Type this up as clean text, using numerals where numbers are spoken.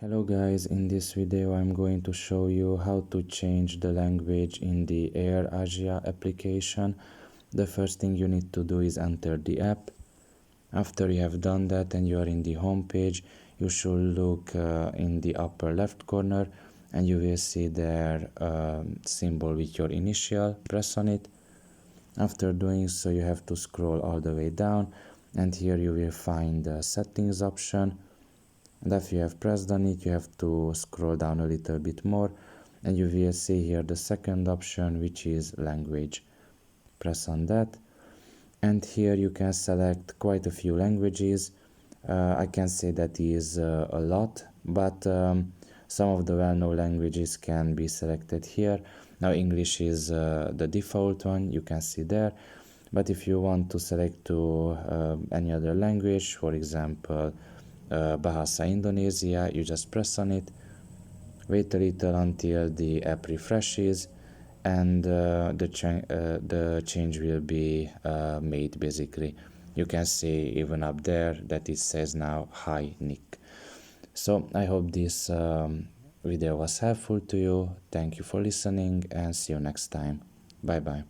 Hello guys, in this video I'm going to show you how to change the language in the AirAsia application. The first thing you need to do is enter the app. After you have done that and you are in the home page, you should look in the upper left corner and you will see there symbol with your initial. Press on it. After doing so, you have to scroll all the way down and here you will find the settings option. And after you have pressed on it, you have to scroll down a little bit more and you will see here the second option, which is language. Press on that and here you can select quite a few languages. I can say that is a lot, but some of the well-known languages can be selected here. Now English is the default one, you can see there, but if you want to select to any other language, for example Bahasa Indonesia, you just press on it, wait a little until the app refreshes and the change will be made basically. You can see even up there that it says now hi Nick. So I hope this video was helpful to you. Thank you for listening and see you next time. Bye bye.